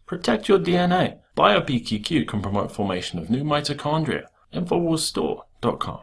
Protect your DNA. BioPQQ can promote formation of new mitochondria. Infowarsstore.com.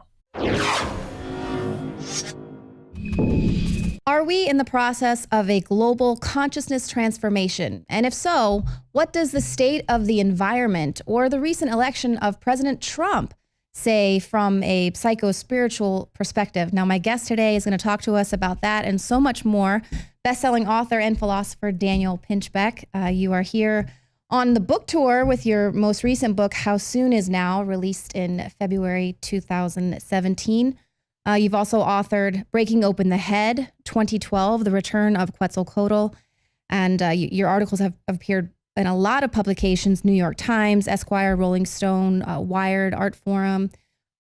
Are we in the process of a global consciousness transformation? And if so, what does the state of the environment or the recent election of President Trump say from a psycho-spiritual perspective? Now, my guest today is going to talk to us about that and so much more. Best-selling author and philosopher Daniel Pinchbeck. You are here on the book tour with your most recent book, How Soon Is Now, released in February 2017. You've also authored Breaking Open the Head, 2012, The Return of Quetzalcoatl. And your articles have appeared in a lot of publications, New York Times, Esquire, Rolling Stone, Wired, Art Forum.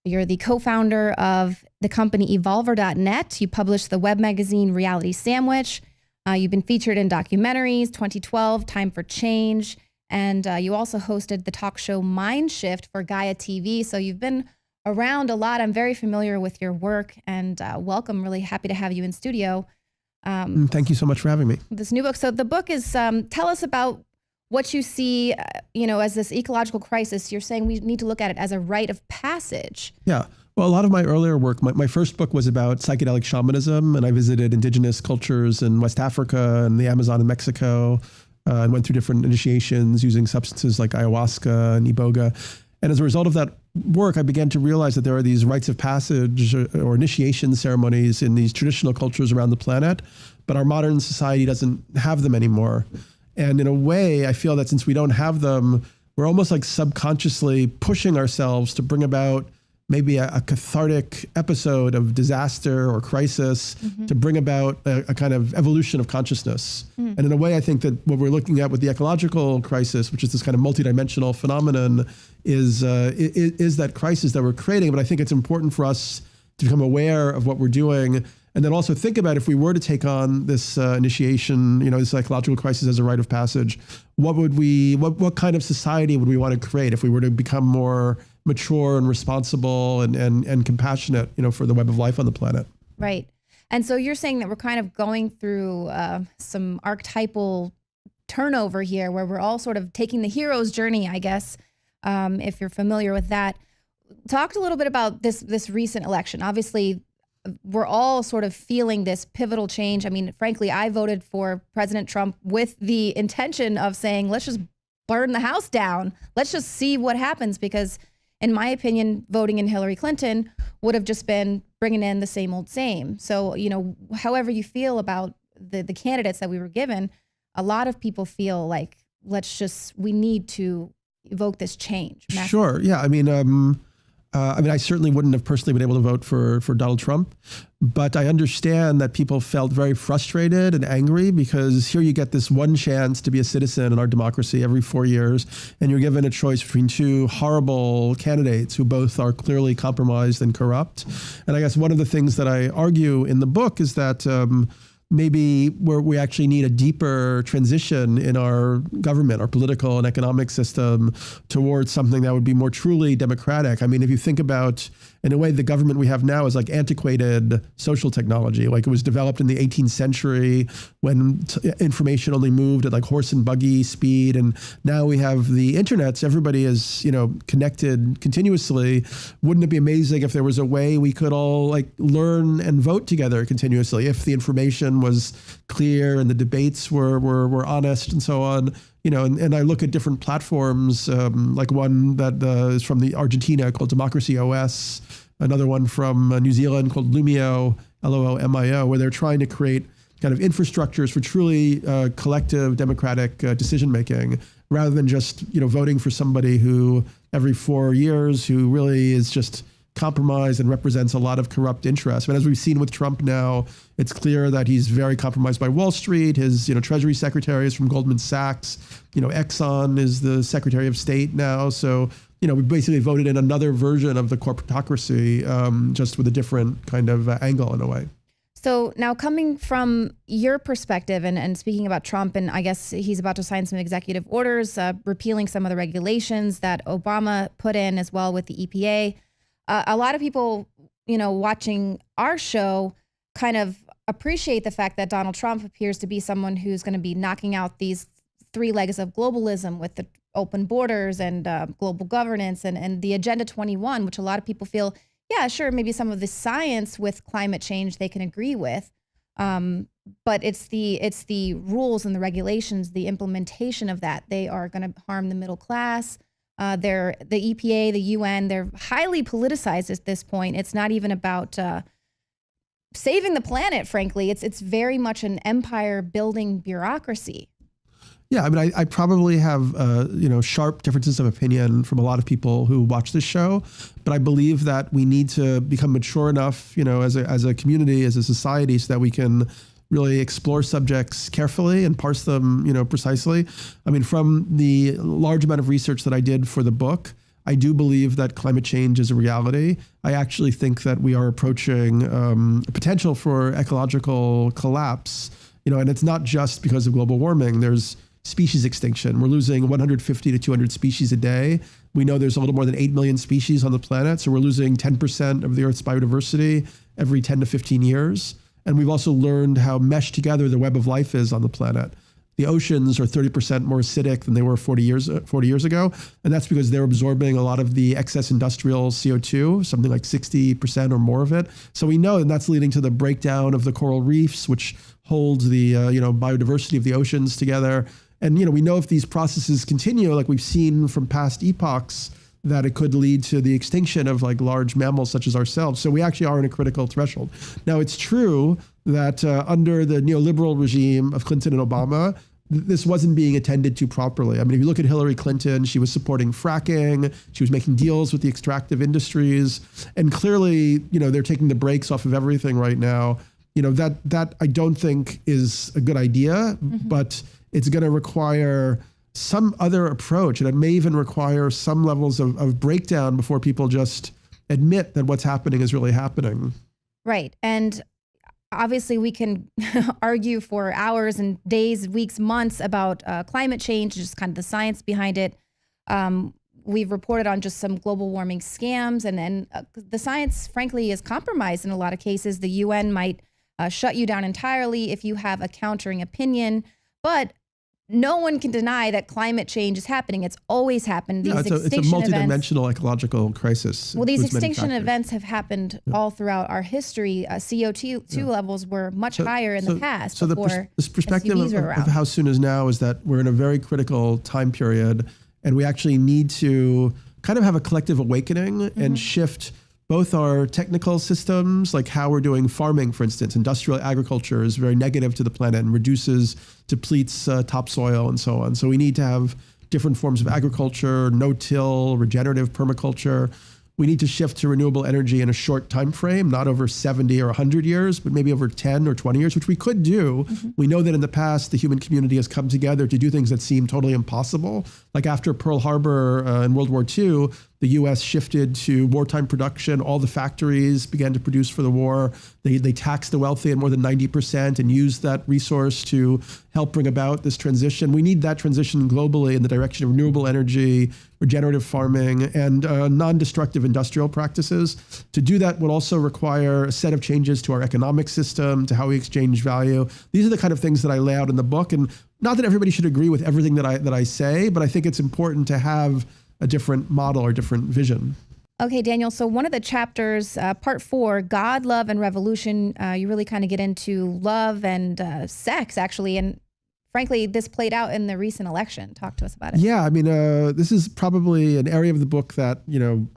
You're the co-founder of the company Evolver.net. You published the web magazine Reality Sandwich. You've been featured in documentaries, 2012, Time for Change. And you also hosted the talk show Mind Shift for Gaia TV. So you've been around a lot. I'm very familiar with your work, and welcome. Really happy to have you in studio. Thank you so much for having me. This new book. So the book is, tell us about what you see, as this ecological crisis. You're saying we need to look at it as a rite of passage. Yeah. Well, a lot of my earlier work, my first book was about psychedelic shamanism, and I visited indigenous cultures in West Africa and the Amazon in Mexico, and went through different initiations using substances like ayahuasca and iboga. And as a result of that work, I began to realize that there are these rites of passage or initiation ceremonies in these traditional cultures around the planet, but our modern society doesn't have them anymore. And in a way, I feel that since we don't have them, we're almost like subconsciously pushing ourselves to bring about maybe a cathartic episode of disaster or crisis, to bring about a kind of evolution of consciousness. And in a way, I think that what we're looking at with the ecological crisis, which is this kind of multidimensional phenomenon, is that crisis that we're creating. But I think it's important for us to become aware of what we're doing, and then also think about if we were to take on this initiation, this ecological crisis as a rite of passage, what kind of society would we want to create if we were to become more mature and responsible and compassionate, for the web of life on the planet. Right. And so you're saying that we're kind of going through some archetypal turnover here, where we're all sort of taking the hero's journey, I guess, if you're familiar with that. Talk a little bit about this recent election. Obviously, we're all sort of feeling this pivotal change. I mean, frankly, I voted for President Trump with the intention of saying, let's just burn the house down. Let's just see what happens, because in my opinion, voting in Hillary Clinton would have just been bringing in the same old same. So, however you feel about the candidates that we were given, a lot of people feel like, we need to evoke this change. Sure. Yeah. I certainly wouldn't have personally been able to vote for Donald Trump, but I understand that people felt very frustrated and angry, because here you get this one chance to be a citizen in our democracy every 4 years, and you're given a choice between two horrible candidates who both are clearly compromised and corrupt. And I guess one of the things that I argue in the book is that maybe we actually need a deeper transition in our government, our political and economic system, towards something that would be more truly democratic. I mean, if you think about, in a way, the government we have now is like antiquated social technology. Like, it was developed in the 18th century when information only moved at like horse and buggy speed. And now we have the internet, so everybody is, connected continuously. Wouldn't it be amazing if there was a way we could all like learn and vote together continuously, if the information was clear and the debates were honest and so on? And I look at different platforms, like one that is from the Argentina called Democracy OS, another one from New Zealand called Lumio, L-O-O-M-I-O, where they're trying to create kind of infrastructures for truly collective democratic decision-making, rather than just, voting for somebody who every 4 years who really is just compromised and represents a lot of corrupt interests. But as we've seen with Trump now, it's clear that he's very compromised by Wall Street. His, Treasury Secretary is from Goldman Sachs. Exxon is the Secretary of State now. So, we basically voted in another version of the corporatocracy, just with a different kind of angle in a way. So now, coming from your perspective and speaking about Trump, and I guess he's about to sign some executive orders, repealing some of the regulations that Obama put in as well with the EPA. A lot of people, watching our show kind of appreciate the fact that Donald Trump appears to be someone who's going to be knocking out these three legs of globalism with the open borders and global governance and the Agenda 21, which a lot of people feel, yeah, sure, maybe some of the science with climate change they can agree with. But it's the rules and the regulations, the implementation of that. They are going to harm the middle class. The EPA, the UN, they're highly politicized at this point. It's not even about saving the planet, frankly. It's very much an empire building bureaucracy. Yeah, I mean, I probably have sharp differences of opinion from a lot of people who watch this show, but I believe that we need to become mature enough, as a community, as a society, so that we can really explore subjects carefully and parse them, precisely. I mean, from the large amount of research that I did for the book, I do believe that climate change is a reality. I actually think that we are approaching a potential for ecological collapse, and it's not just because of global warming. There's species extinction. We're losing 150 to 200 species a day. We know there's a little more than 8 million species on the planet, so we're losing 10% of the Earth's biodiversity every 10 to 15 years. And we've also learned how meshed together the web of life is on the planet. The oceans are 30% more acidic than they were 40 years ago. And that's because they're absorbing a lot of the excess industrial CO2, something like 60% or more of it. So we know that that's leading to the breakdown of the coral reefs, which holds the biodiversity of the oceans together. And we know if these processes continue, like we've seen from past epochs, that it could lead to the extinction of like large mammals such as ourselves. So we actually are in a critical threshold. Now, it's true that under the neoliberal regime of Clinton and Obama, this wasn't being attended to properly. I mean, if you look at Hillary Clinton, she was supporting fracking, she was making deals with the extractive industries, and clearly, they're taking the brakes off of everything right now. That I don't think is a good idea, but it's going to require some other approach, and it may even require some levels of breakdown before people just admit that what's happening is really happening. Right. And obviously we can argue for hours and days, weeks, months about climate change, just kind of the science behind it. We've reported on just some global warming scams, and the science, frankly, is compromised in a lot of cases. The UN might shut you down entirely if you have a countering opinion, but no one can deny that climate change is happening. It's always happened. It's a multidimensional ecological crisis. Well, these extinction events have happened all throughout our history. CO2 levels were much higher in the past. So this perspective of how soon is now is that we're in a very critical time period, and we actually need to kind of have a collective awakening and shift both our technical systems, like how we're doing farming, for instance. Industrial agriculture is very negative to the planet and depletes topsoil and so on. So we need to have different forms of agriculture, no-till, regenerative permaculture. We need to shift to renewable energy in a short time frame, not over 70 or 100 years, but maybe over 10 or 20 years, which we could do. We know that in the past, the human community has come together to do things that seem totally impossible. Like after Pearl Harbor in World War II, the U.S. shifted to wartime production. All the factories began to produce for the war. They taxed the wealthy at more than 90% and used that resource to help bring about this transition. We need that transition globally in the direction of renewable energy, regenerative farming, and non-destructive industrial practices. To do that would also require a set of changes to our economic system, to how we exchange value. These are the kind of things that I lay out in the book. And not that everybody should agree with everything that I say, but I think it's important to have a different model or different vision. Okay, Daniel, so one of the chapters, part 4, God, Love, and Revolution, you really kind of get into love and sex, actually. And frankly, this played out in the recent election. Talk to us about it. Yeah, I mean, this is probably an area of the book that,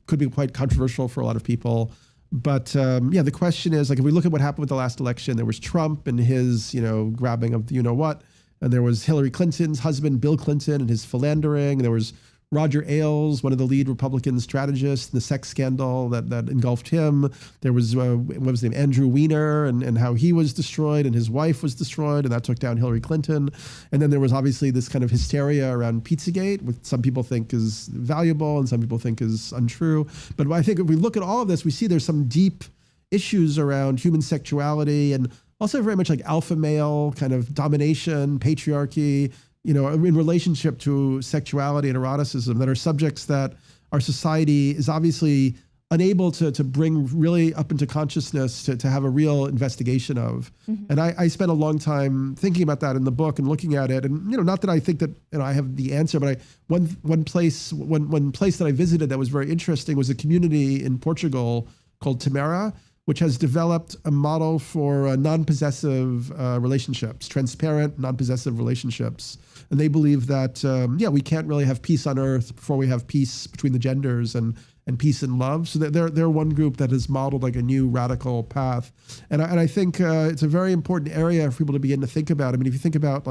could be quite controversial for a lot of people. But the question is, like, if we look at what happened with the last election, there was Trump and his, grabbing of the you-know-what. And there was Hillary Clinton's husband, Bill Clinton, and his philandering. There was Roger Ailes, one of the lead Republican strategists, the sex scandal that engulfed him. There was, what was his name, Andrew Weiner, and how he was destroyed and his wife was destroyed, and that took down Hillary Clinton. And then there was obviously this kind of hysteria around Pizzagate, which some people think is valuable and some people think is untrue. But I think if we look at all of this, we see there's some deep issues around human sexuality and also very much like alpha male kind of domination, patriarchy, in relationship to sexuality and eroticism that are subjects that our society is obviously unable to bring really up into consciousness to have a real investigation of. And I spent a long time thinking about that in the book and looking at it. And, not that I think that I have the answer, but one place that I visited that was very interesting was a community in Portugal called Timera, which has developed a model for non-possessive relationships, transparent, non-possessive relationships. And they believe that, we can't really have peace on Earth before we have peace between the genders and peace and love. So they're one group that has modeled like a new radical path. And I think it's a very important area for people to begin to think about. I mean, if you think about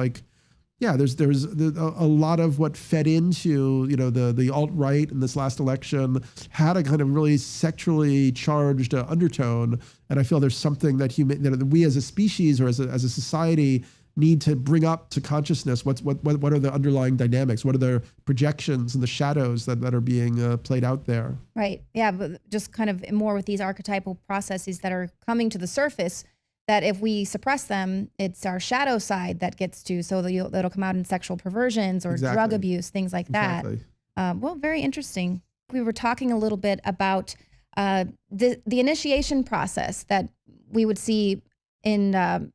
there's a lot of what fed into, the alt-right in this last election had a kind of really sexually charged undertone. And I feel there's something that we as a species or as a society need to bring up to consciousness. What are the underlying dynamics? What are the projections and the shadows that are being played out there? Right. Yeah. But just kind of more with these archetypal processes that are coming to the surface, that if we suppress them, it's our shadow side that gets to, so that'll come out in sexual perversions or drug abuse, things like that. Well, very interesting. We were talking a little bit about the initiation process that we would see in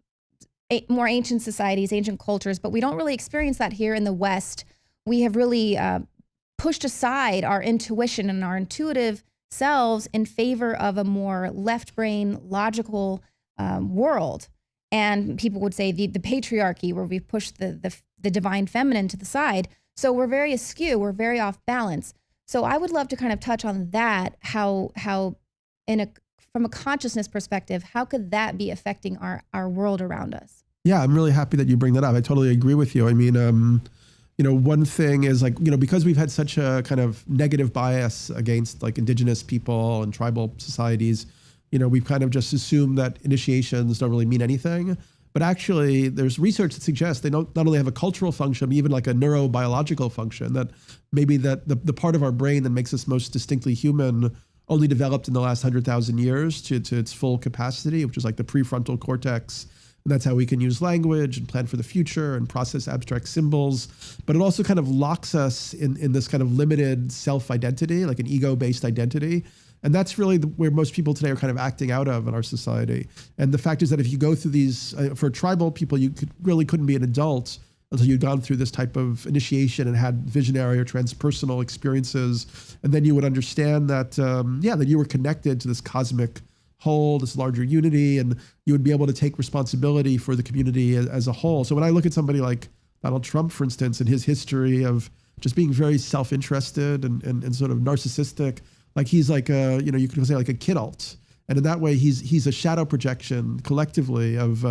more ancient societies, ancient cultures, but we don't really experience that here in the West. We have really pushed aside our intuition and our intuitive selves in favor of a more left brain, logical world. And people would say the patriarchy, where we push the divine feminine to the side. So we're very askew, we're very off balance. So I would love to kind of touch on that, how from a consciousness perspective, how could that be affecting our world around us? Yeah, I'm really happy that you bring that up. I totally agree with you. I mean, one thing is because we've had such a kind of negative bias against indigenous people and tribal societies, we've kind of just assumed that initiations don't really mean anything. But actually, there's research that suggests they not only have a cultural function, but even like a neurobiological function, that maybe that the part of our brain that makes us most distinctly human only developed in the last 100,000 years to its full capacity, which is like the prefrontal cortex. And that's how we can use language and plan for the future and process abstract symbols. But it also kind of locks us in this kind of limited self-identity, like an ego-based identity. And that's really where most people today are kind of acting out of in our society. And the fact is that if you go through these, for tribal people, you couldn't be an adult until you'd gone through this type of initiation and had visionary or transpersonal experiences. And then you would understand that, that you were connected to this cosmic whole, this larger unity, and you would be able to take responsibility for the community as a whole. So when I look at somebody like Donald Trump, for instance, and his history of just being very self-interested and sort of narcissistic, like he's like you could say like a kid alt. And in that way, he's a shadow projection collectively of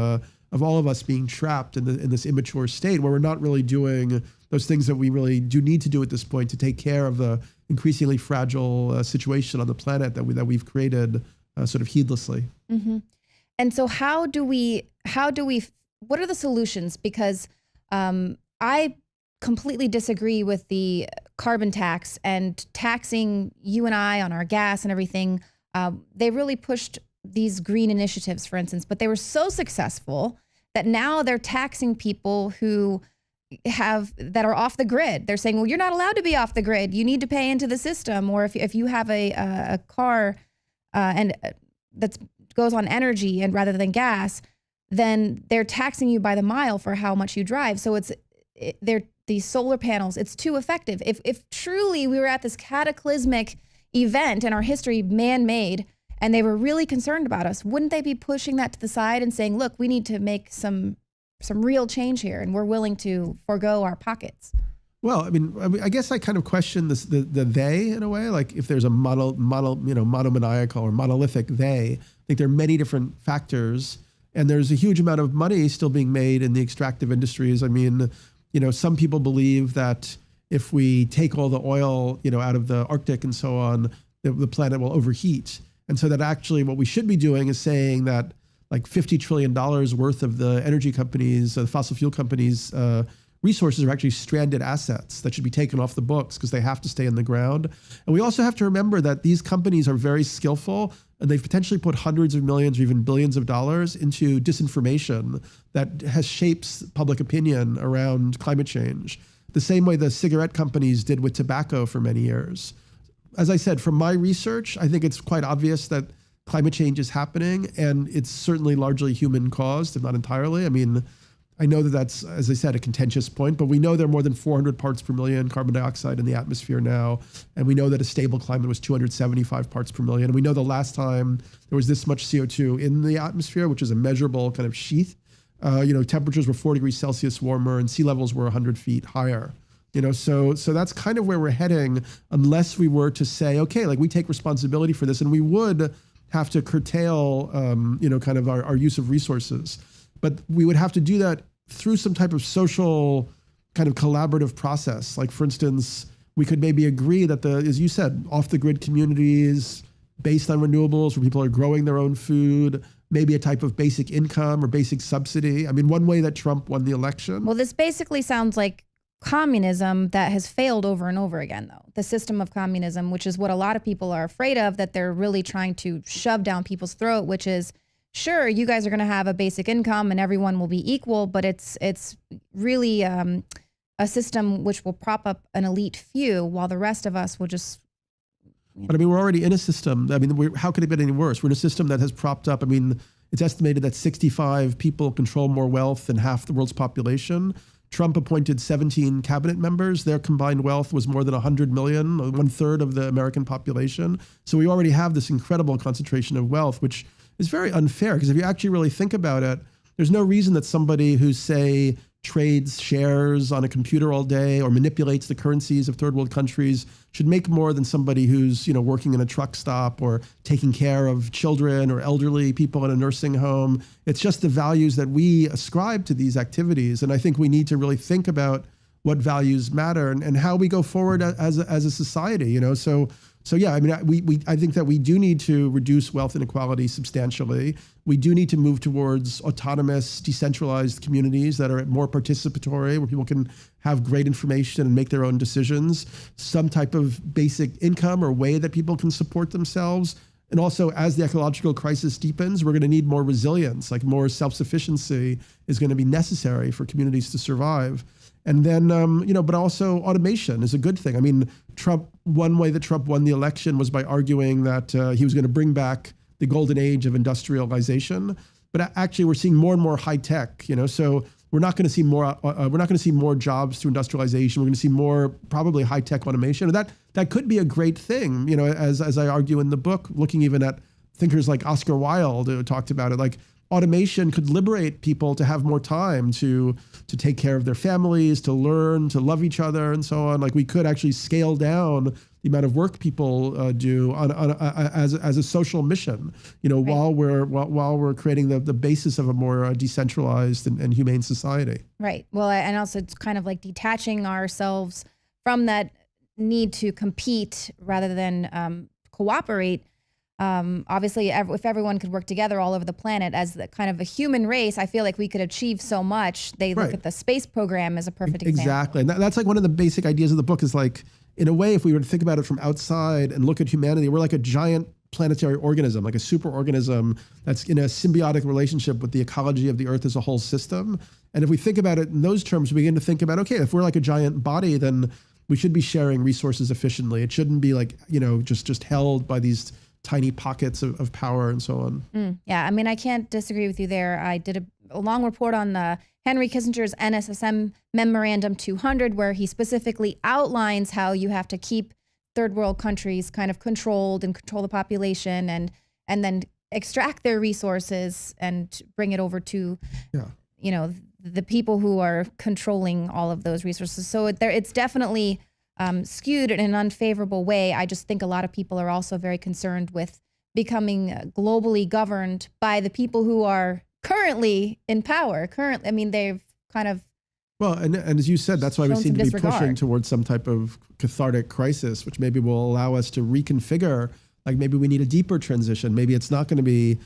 all of us being trapped in this immature state where we're not really doing those things that we really do need to do at this point to take care of the increasingly fragile situation on the planet that we've created sort of heedlessly. Mm-hmm. And so what are the solutions? Because I completely disagree with the carbon tax and taxing you and I on our gas and everything. They really pushed these green initiatives, for instance, but they were so successful that now they're taxing people that are off the grid. They're saying, well, you're not allowed to be off the grid. You need to pay into the system. Or if you have a car and that goes on energy and rather than gas, then they're taxing you by the mile for how much you drive. So these solar panels, it's too effective. If truly we were at this cataclysmic event in our history, man-made, and they were really concerned about us, wouldn't they be pushing that to the side and saying, look, we need to make some real change here, and we're willing to forego our pockets? Well, I mean, I guess I kind of question this, the they in a way, like if there's a monomaniacal or monolithic they. I think there are many different factors, and there's a huge amount of money still being made in the extractive industries. I mean, some people believe that if we take all the oil, out of the Arctic and so on, the planet will overheat. And so that actually what we should be doing is saying that like $50 trillion worth of the energy companies, the fossil fuel companies, resources are actually stranded assets that should be taken off the books because they have to stay in the ground. And we also have to remember that these companies are very skillful, and they've potentially put hundreds of millions or even billions of dollars into disinformation that shapes public opinion around climate change. The same way the cigarette companies did with tobacco for many years. as I said, from my research, I think it's quite obvious that climate change is happening, and it's certainly largely human caused, if not entirely. I mean, I know that that's, as I said, a contentious point, but we know there are more than 400 parts per million carbon dioxide in the atmosphere now. And we know that a stable climate was 275 parts per million. And we know the last time there was this much CO2 in the atmosphere, which is a measurable kind of sheath, temperatures were 4 degrees Celsius warmer and sea levels were 100 feet higher. So that's kind of where we're heading, unless we were to say, okay, like we take responsibility for this, and we would have to curtail, kind of our use of resources. But we would have to do that through some type of social kind of collaborative process. Like, for instance, we could maybe agree that as you said, off-the-grid communities based on renewables where people are growing their own food, maybe a type of basic income or basic subsidy. I mean, one way that Trump won the election. Well, this basically sounds like communism that has failed over and over again, though. The system of communism, which is what a lot of people are afraid of, that they're really trying to shove down people's throat, which is, sure, you guys are going to have a basic income and everyone will be equal, but it's really a system which will prop up an elite few while the rest of us will just... But I mean, we're already in a system. I mean, how could it get any worse? We're in a system that has propped up, I mean, it's estimated that 65 people control more wealth than half the world's population. Trump appointed 17 cabinet members. Their combined wealth was more than 100 million, 1/3 of the American population. So we already have this incredible concentration of wealth, which is very unfair, because if you actually really think about it, there's no reason that somebody who, say, trades shares on a computer all day or manipulates the currencies of third world countries should make more than somebody who's, working in a truck stop or taking care of children or elderly people in a nursing home. It's just the values that we ascribe to these activities. And I think we need to really think about what values matter and how we go forward as a society, So yeah, I mean, I think that we do need to reduce wealth inequality substantially. We do need to move towards autonomous, decentralized communities that are more participatory, where people can have great information and make their own decisions, some type of basic income or way that people can support themselves. And also, as the ecological crisis deepens, we're going to need more resilience, like more self-sufficiency is going to be necessary for communities to survive. And then, but also automation is a good thing. I mean, one way that Trump won the election was by arguing that he was going to bring back the golden age of industrialization. But actually, we're seeing more and more high tech. So we're not going to see more. We're not going to see more jobs through industrialization. We're going to see more probably high tech automation. And that could be a great thing. As I argue in the book, looking even at thinkers like Oscar Wilde who talked about it, like. Automation could liberate people to have more time to take care of their families, to learn, to love each other, and so on. Like, we could actually scale down the amount of work people do as a social mission. Right. while we're creating the basis of a more decentralized and humane society. Right. Well, and also it's kind of like detaching ourselves from that need to compete rather than cooperate. Obviously, if everyone could work together all over the planet as the kind of a human race, I feel like we could achieve so much. They look at the space program as a perfect example. Exactly. And that's like one of the basic ideas of the book is like, in a way, if we were to think about it from outside and look at humanity, we're like a giant planetary organism, like a superorganism that's in a symbiotic relationship with the ecology of the Earth as a whole system. And if we think about it in those terms, we begin to think about, okay, if we're like a giant body, then we should be sharing resources efficiently. It shouldn't be like, just held by these tiny pockets of power and so on. Yeah, I mean, I can't disagree with you there. I did a long report on Henry Kissinger's NSSM Memorandum 200, where he specifically outlines how you have to keep third world countries kind of controlled and control the population and then extract their resources and bring it over to, the people who are controlling all of those resources. So it's definitely skewed in an unfavorable way. I just think a lot of people are also very concerned with becoming globally governed by the people who are currently in power. I mean, they've kind of... Well, and as you said, that's why we seem to be pushing towards some type of cathartic crisis, which maybe will allow us to reconfigure, like maybe we need a deeper transition. Maybe it's not going to be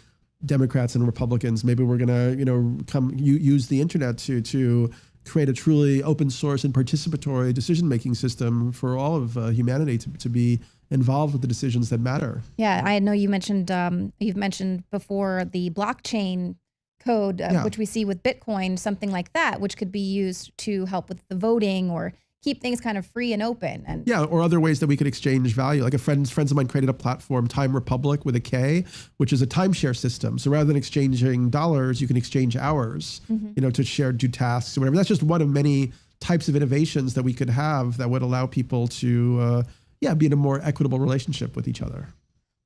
Democrats and Republicans. Maybe we're going to, use the internet to create a truly open source and participatory decision-making system for all of humanity to be involved with the decisions that matter. Yeah, I know you mentioned, you've mentioned before the blockchain code, which we see with Bitcoin, something like that, which could be used to help with the voting or keep things kind of free and open. And yeah, or other ways that we could exchange value. Like friends of mine created a platform, Time Republic with a K, which is a timeshare system. So rather than exchanging dollars, you can exchange hours, to do tasks or whatever. That's just one of many types of innovations that we could have that would allow people to, be in a more equitable relationship with each other.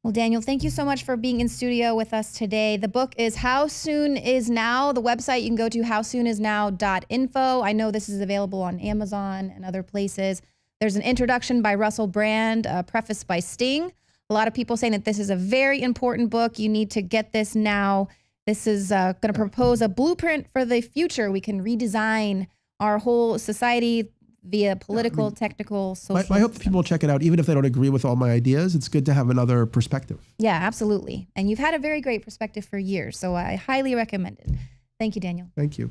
Well, Daniel, thank you so much for being in studio with us today. The book is How Soon Is Now. The website you can go to howsoonisnow.info. I know this is available on Amazon and other places. There's an introduction by Russell Brand, a preface by Sting. A lot of people saying that this is a very important book. You need to get this now. This is going to propose a blueprint for the future. We can redesign our whole society via political, technical, social. I hope that people will check it out, even if they don't agree with all my ideas. It's good to have another perspective. Yeah, absolutely. And you've had a very great perspective for years, so I highly recommend it. Thank you, Daniel. Thank you.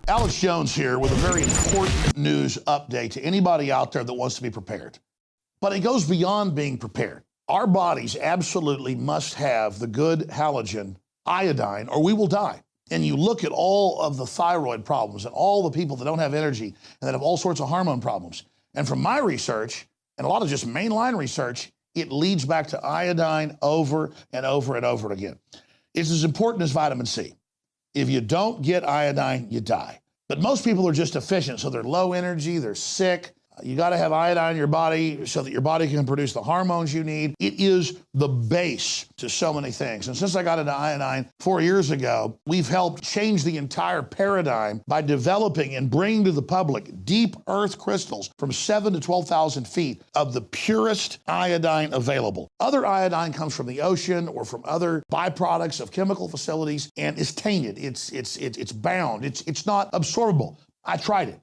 Alex Jones here with a very important news update to anybody out there that wants to be prepared. But it goes beyond being prepared. Our bodies absolutely must have the good halogen iodine or we will die. And you look at all of the thyroid problems and all the people that don't have energy and that have all sorts of hormone problems. And from my research and a lot of just mainline research, it leads back to iodine over and over and over again. It's as important as vitamin C. If you don't get iodine, you die. But most people are just deficient, so they're low energy, they're sick. You got to have iodine in your body so that your body can produce the hormones you need. It is the base to so many things. And since I got into iodine 4 years ago, we've helped change the entire paradigm by developing and bringing to the public deep earth crystals from 7,000 to 12,000 feet of the purest iodine available. Other iodine comes from the ocean or from other byproducts of chemical facilities and is tainted. It's bound. It's not absorbable. I tried it.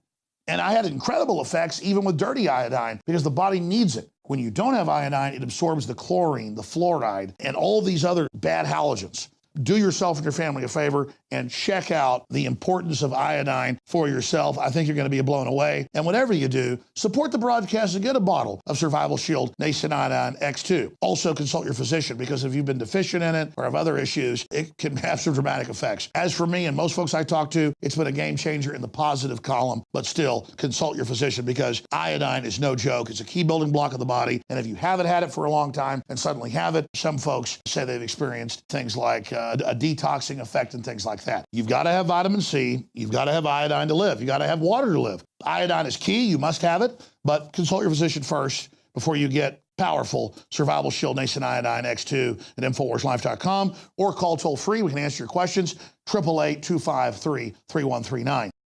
And I had incredible effects even with dirty iodine because the body needs it. When you don't have iodine, it absorbs the chlorine, the fluoride, and all these other bad halogens. Do yourself and your family a favor and check out the importance of iodine for yourself. I think you're going to be blown away. And whatever you do, support the broadcast and get a bottle of Survival Shield Nascent Iodine X2. Also consult your physician because if you've been deficient in it or have other issues, it can have some dramatic effects. As for me and most folks I talk to, it's been a game changer in the positive column, but still consult your physician because iodine is no joke. It's a key building block of the body. And if you haven't had it for a long time and suddenly have it, some folks say they've experienced things like a detoxing effect and things like that. You've got to have vitamin C. You've got to have iodine to live. You got to have water to live. Iodine is key. You must have it, but consult your physician first before you get powerful Survival Shield Nascent Iodine X2 at InfoWarsLife.com or call toll free. We can answer your questions, 888-253-3139.